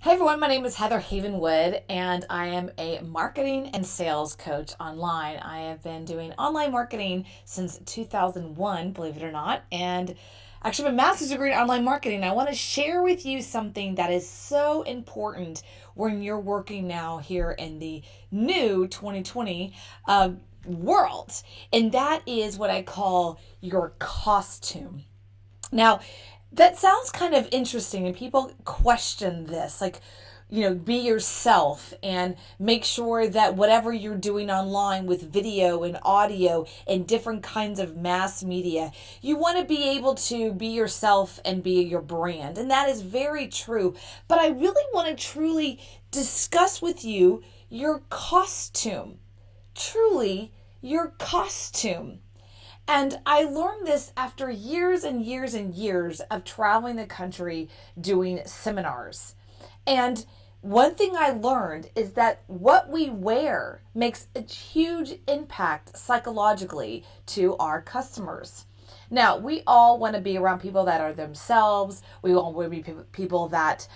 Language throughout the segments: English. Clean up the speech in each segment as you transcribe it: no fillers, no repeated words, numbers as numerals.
Hey everyone, my name is Heather Havenwood and I am a marketing and sales coach online. I have been doing online marketing since 2001, believe it or not, and actually have a master's degree in online marketing. I want to share with you something that is so important when you're working now here in the new 2020 world, and that is what I call your costume. Now, that sounds kind of interesting, and people question this. Like, be yourself and make sure that whatever you're doing online with video and audio and different kinds of mass media, you want to be able to be yourself and be your brand. And that is very true. But I really want to truly discuss with you your costume. Truly, your costume. And I learned this after years and years and years of traveling the country doing seminars. And one thing I learned is that what we wear makes a huge impact psychologically to our customers. Now, we all want to be around people that are themselves. We all want to be people that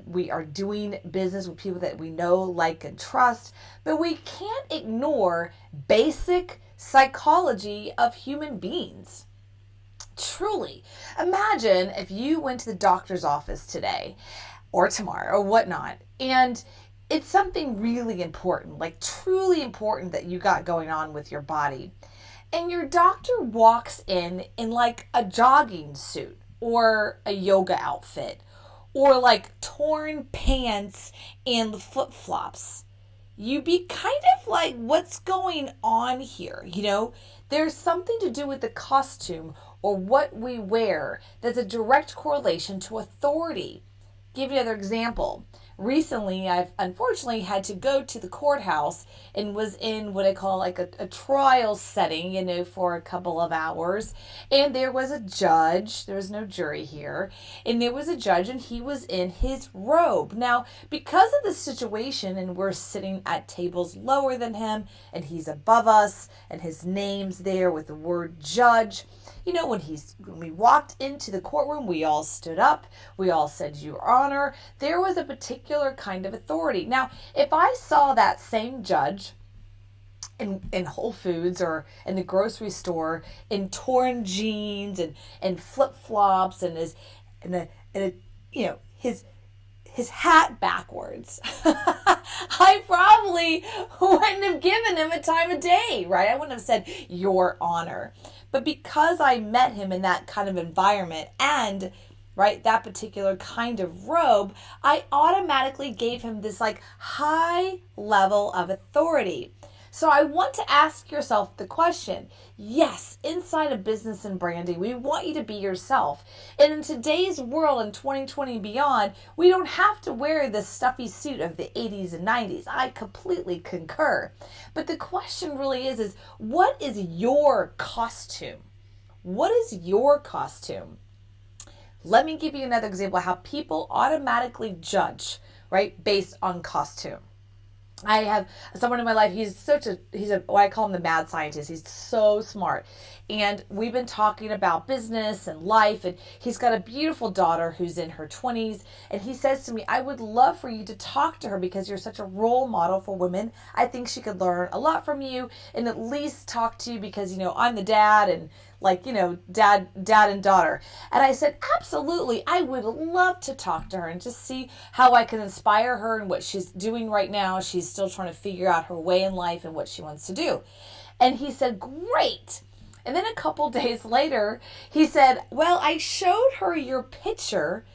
we are doing business with, people that we know, like, and trust. But we can't ignore basic psychology of human beings. Truly. Imagine if you went to the doctor's office today or tomorrow or whatnot, and it's something really important, like truly important that you got going on with your body. And your doctor walks in like a jogging suit or a yoga outfit or like torn pants and flip-flops. You be kind of like, what's going on here? There's something to do with the costume or what we wear that's a direct correlation to authority. Give you another example. Recently, I've unfortunately had to go to the courthouse and was in what I call like a trial setting, for a couple of hours. And there was a judge. There was no jury here. And there was a judge, and he was in his robe. Now, because of the situation, and we're sitting at tables lower than him, and he's above us, and his name's there with the word judge. When we walked into the courtroom, we all stood up. We all said, "Your Honor." There was a particular kind of authority. Now, if I saw that same judge in Whole Foods or in the grocery store in torn jeans and flip flops and his hat backwards, I probably wouldn't have given him a time of day, right? I wouldn't have said, "Your Honor." But because I met him in that kind of environment and, right, that particular kind of robe, I automatically gave him this like high level of authority. So I want to ask yourself the question, yes, inside of business and branding, we want you to be yourself. And in today's world, in 2020 and beyond, we don't have to wear the stuffy suit of the 80s and 90s. I completely concur. But the question really is what is your costume? What is your costume? Let me give you another example of how people automatically judge, right, based on costume. I have someone in my life, he's what I call him the mad scientist. He's so smart. And we've been talking about business and life, and he's got a beautiful daughter who's in her 20s. And he says to me, "I would love for you to talk to her because you're such a role model for women. I think she could learn a lot from you and at least talk to you because, I'm the dad and dad and daughter." And I said, absolutely, I would love to talk to her and just see how I can inspire her and what she's doing right now. She's still trying to figure out her way in life and what she wants to do. And he said, great. And then a couple days later, he said, well, I showed her your picture.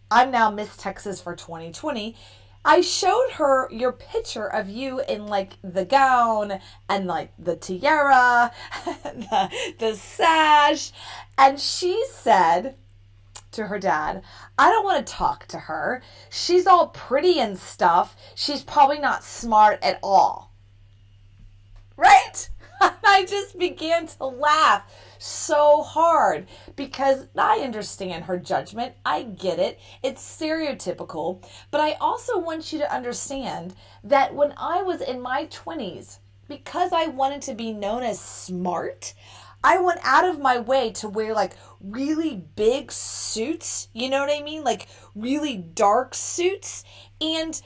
I'm now Miss Texas for 2020. I showed her your picture of you in like the gown and like the tiara, the sash. And she said to her dad, "I don't want to talk to her. She's all pretty and stuff. She's probably not smart at all." Right? I just began to laugh so hard because I understand her judgment. I get it. It's stereotypical. But I also want you to understand that when I was in my 20s, because I wanted to be known as smart, I went out of my way to wear like really big suits, you know what I mean? Like really dark suits, and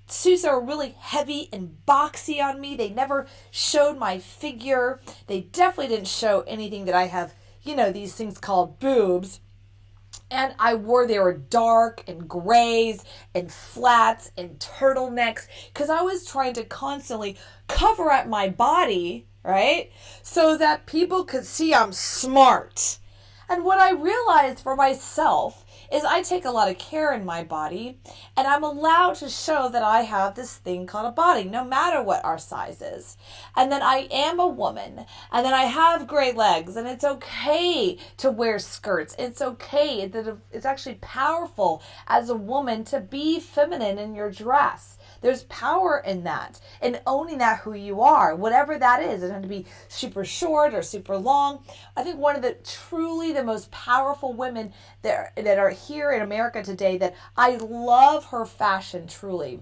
suits that were really heavy and boxy on me. They never showed my figure. They definitely didn't show anything that I have, these things called boobs. And they were dark and grays and flats and turtlenecks, because I was trying to constantly cover up my body, right? So that people could see I'm smart. And what I realized for myself is I take a lot of care in my body, and I'm allowed to show that I have this thing called a body, no matter what our size is. And then I am a woman, and then I have great legs, and it's okay to wear skirts. It's okay. It's actually powerful as a woman to be feminine in your dress. There's power in that, and owning that who you are, whatever that is. It doesn't have to be super short or super long. I think one of the truly the most powerful women that are here in America today, that I love her fashion truly,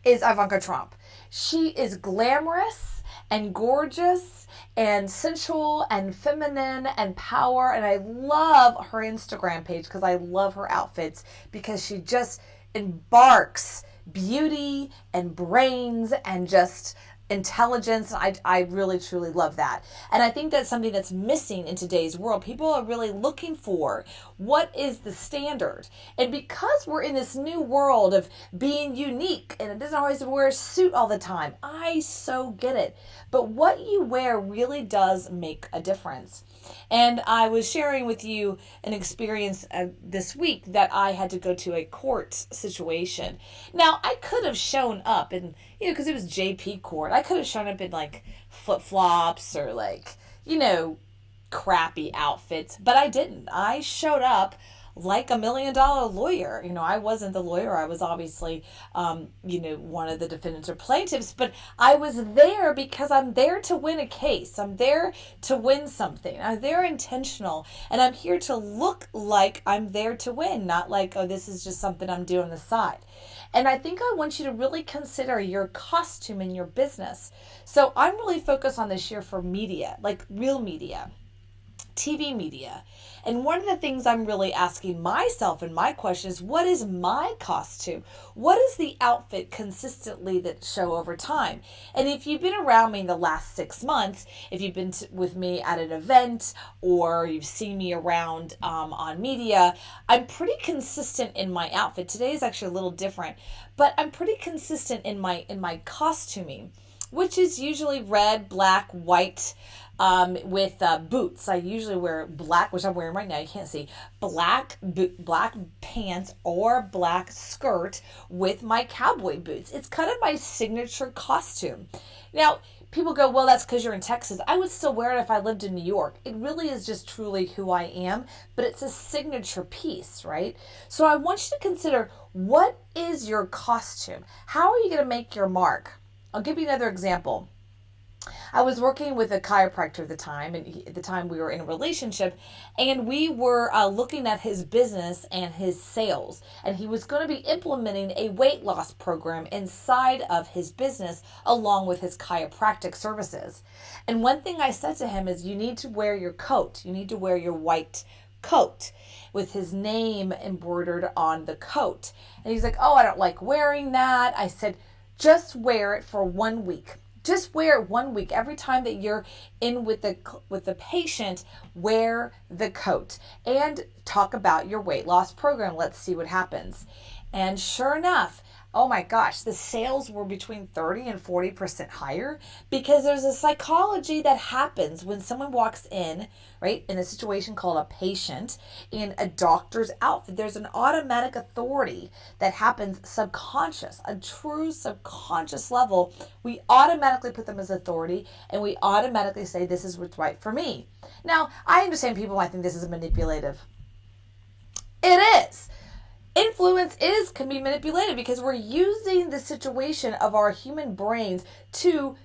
is Ivanka Trump. She is glamorous and gorgeous and sensual and feminine and power, and I love her Instagram page because I love her outfits, because she just embarks beauty and brains and just intelligence. I really truly love that. And I think that's something that's missing in today's world. People are really looking for what is the standard. And because we're in this new world of being unique, and it doesn't always wear a suit all the time, I so get it. But what you wear really does make a difference. And I was sharing with you an experience this week that I had to go to a court situation. Now, I could have shown up in, because it was JP court, I could have shown up in like flip-flops or like, crappy outfits, but I didn't. I showed up like $1 million lawyer. I wasn't the lawyer. I was obviously, one of the defendants or plaintiffs, but I was there because I'm there to win a case. I'm there to win something. I'm there intentional, and I'm here to look like I'm there to win, not like, oh, this is just something I'm doing on the side. And I think I want you to really consider your costume in your business. So I'm really focused on this year for media, like real media, TV media. And one of the things I'm really asking myself in my question is, what is my costume? What is the outfit consistently that show over time? And if you've been around me in the last 6 months, if you've been with me at an event, or you've seen me around on media, I'm pretty consistent in my outfit. Today is actually a little different, but I'm pretty consistent in my costuming, which is usually red, black, white, with boots. I usually wear black, which I'm wearing right now. You can't see. Black pants or black skirt with my cowboy boots. It's kind of my signature costume. Now, people go, well, that's because you're in Texas. I would still wear it if I lived in New York. It really is just truly who I am, but it's a signature piece, right? So I want you to consider, what is your costume? How are you going to make your mark? I'll give you another example. I was working with a chiropractor at the time, and at the time we were in a relationship, and we were looking at his business and his sales, and he was going to be implementing a weight loss program inside of his business along with his chiropractic services. And one thing I said to him is, you need to wear your coat. You need to wear your white coat with his name embroidered on the coat. And he's like, oh, I don't like wearing that. I said, just wear it for 1 week. Just wear it 1 week. Every time that you're in with the patient, wear the coat and talk about your weight loss program. Let's see what happens. And sure enough, oh my gosh, the sales were between 30 and 40% higher, because there's a psychology that happens when someone walks in, right, in a situation called a patient in a doctor's outfit. There's an automatic authority that happens subconscious, a true subconscious level. We automatically put them as authority, and we automatically say, this is what's right for me. Now, I understand people might think this is manipulative. It is. Influence can be manipulated, because we're using the situation of our human brains to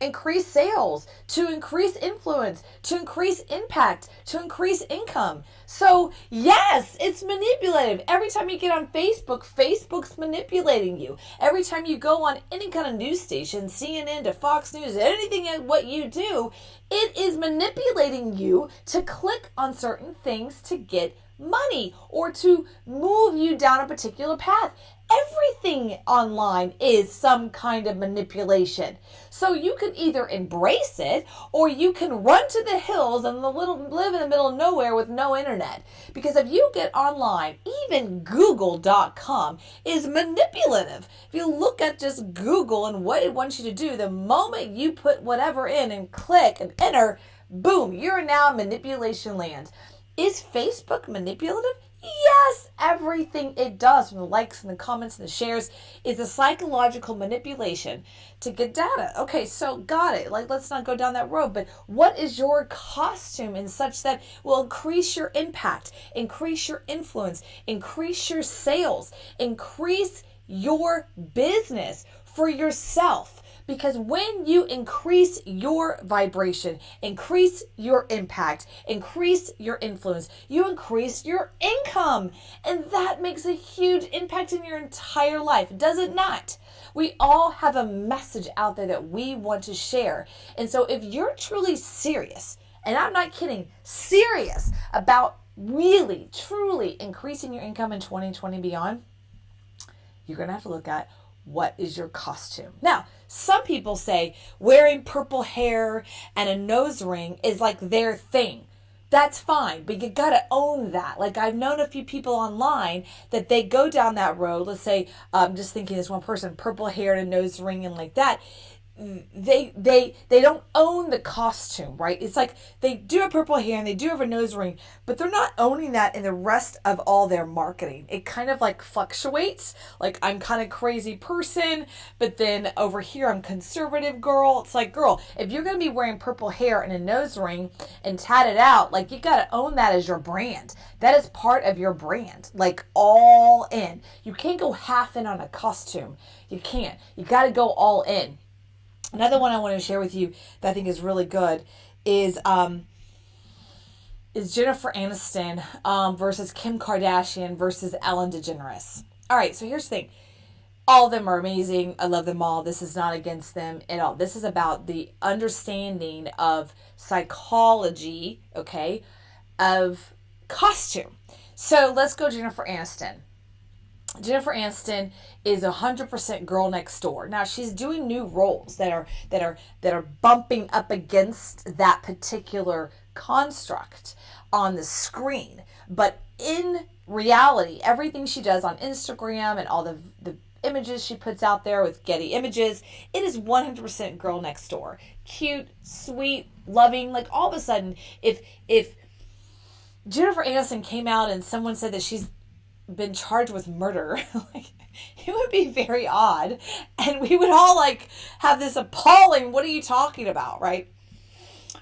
increase sales, to increase influence, to increase impact, to increase income. So yes, it's manipulative. Every time you get on Facebook, Facebook's manipulating you. Every time you go on any kind of news station, CNN to Fox News, anything what you do, it is manipulating you to click on certain things to get money or to move you down a particular path. Everything online is some kind of manipulation. So you can either embrace it or you can run to the hills and live in the middle of nowhere with no internet. Because if you get online, even Google.com is manipulative. If you look at just Google and what it wants you to do, the moment you put whatever in and click and enter, boom, you're now in manipulation land. Is Facebook manipulative? Yes, everything it does, from the likes and the comments and the shares, is a psychological manipulation to get data. Okay, so got it. Like, let's not go down that road. But what is your costume in such that will increase your impact, increase your influence, increase your sales, increase your business for yourself? Because when you increase your vibration, increase your impact, increase your influence, you increase your income. And that makes a huge impact in your entire life, does it not? We all have a message out there that we want to share. And so if you're truly serious, and I'm not kidding, serious about really, truly increasing your income in 2020 beyond, you're going to have to look at what is your costume. Now, some people say wearing purple hair and a nose ring is like their thing. That's fine, but you gotta own that. Like, I've known a few people online that they go down that road. Let's say, I'm just thinking this one person, purple hair and a nose ring and like that. They don't own the costume, right? It's like they do have purple hair and they do have a nose ring, but they're not owning that in the rest of all their marketing. It kind of like fluctuates. Like, I'm kind of crazy person, but then over here I'm conservative girl. It's like, girl, if you're going to be wearing purple hair and a nose ring and tatted out, like, you got to own that as your brand. That is part of your brand, like all in. You can't go half in on a costume. You can't. You got to go all in. Another one I want to share with you that I think is really good is Jennifer Aniston versus Kim Kardashian versus Ellen DeGeneres. All right, so here's the thing. All of them are amazing. I love them all. This is not against them at all. This is about the understanding of psychology, okay, of costume. So let's go Jennifer Aniston. Jennifer Aniston is 100% girl next door. Now she's doing new roles that are bumping up against that particular construct on the screen. But in reality, everything she does on Instagram and all the images she puts out there with Getty Images, it is 100% girl next door. Cute, sweet, loving. Like, all of a sudden, if Jennifer Aniston came out and someone said that she's been charged with murder, like, it would be very odd, and we would all like have this appalling, what are you talking about, right?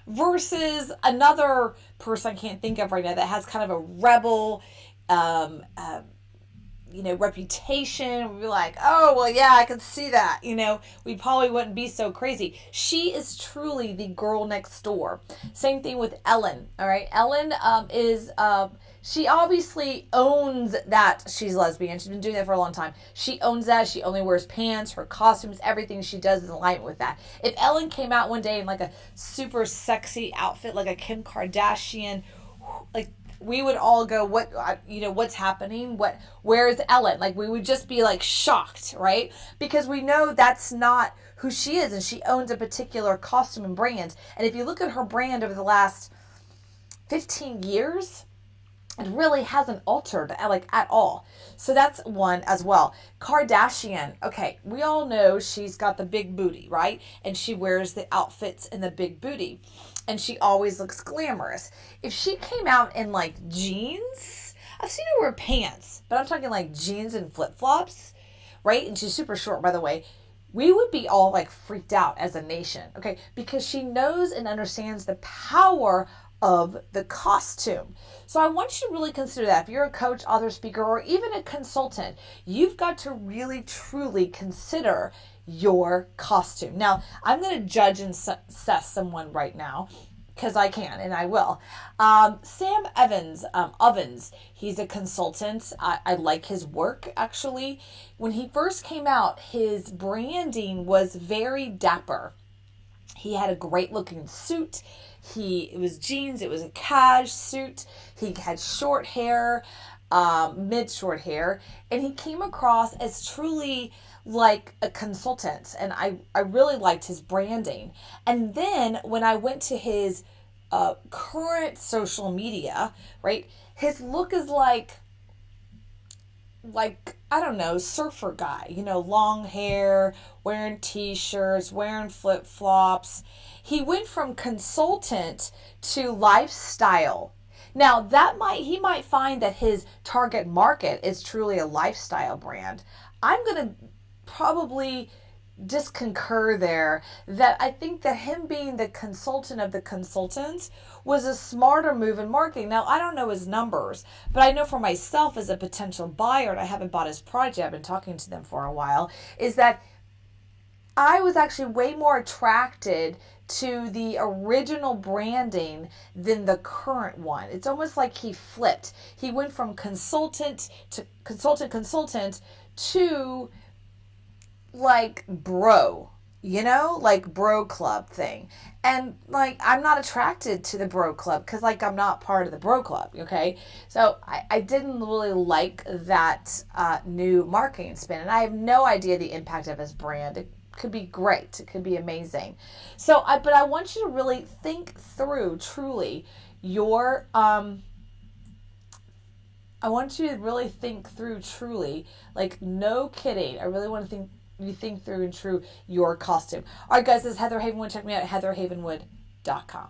Versus another person I can't think of right now that has kind of a rebel reputation. We'd be like, oh, well, yeah, I can see that. We probably wouldn't be so crazy. She is truly the girl next door. Same thing with Ellen. All right. Ellen she obviously owns that she's lesbian. She's been doing that for a long time. She owns that. She only wears pants, her costumes, everything she does is in alignment with that. If Ellen came out one day in like a super sexy outfit, like a Kim Kardashian, like, we would all go, what's happening? Where is Ellen? Like, we would just be like shocked, right? Because we know that's not who she is, and she owns a particular costume and brand. And if you look at her brand over the last 15 years, it really hasn't altered at all. So that's one as well. Kardashian, okay, we all know she's got the big booty, right? And she wears the outfits in the big booty. And she always looks glamorous. If she came out in like jeans, I've seen her wear pants, but I'm talking like jeans and flip-flops, right? And she's super short, by the way. We would be all like freaked out as a nation, okay? Because she knows and understands the power of the costume. So I want you to really consider that. If you're a coach, author, speaker, or even a consultant, you've got to really, truly consider your costume. Now, I'm going to judge and assess someone right now because I can and I will. Sam Ovens, he's a consultant. I like his work, actually. When he first came out, his branding was very dapper. He had a great looking suit. It was jeans. It was a cash suit. He had short hair, mid short hair, and he came across as truly like a consultant. And I really liked his branding. And then when I went to his current social media, right, his look is like I don't know, surfer guy, long hair, wearing t-shirts, wearing flip-flops. He went from consultant to lifestyle. Now, he might find that his target market is truly a lifestyle brand. I'm going to probably just concur there that I think that him being the consultant of the consultants was a smarter move in marketing. Now, I don't know his numbers, but I know for myself as a potential buyer, and I haven't bought his product yet, I've been talking to them for a while, is that I was actually way more attracted to the original branding than the current one. It's almost like he flipped. He went from consultant to like bro, like bro club thing. And like, I'm not attracted to the bro club because like I'm not part of the bro club. Okay. So I didn't really like that new marketing spin. And I have no idea the impact of his brand. It could be great. It could be amazing. But I want you to really think through truly your, I want you to really think through truly, like no kidding. I really want to think through and true your costume. All right, guys, this is Heather Havenwood. Check me out at heatherhavenwood.com.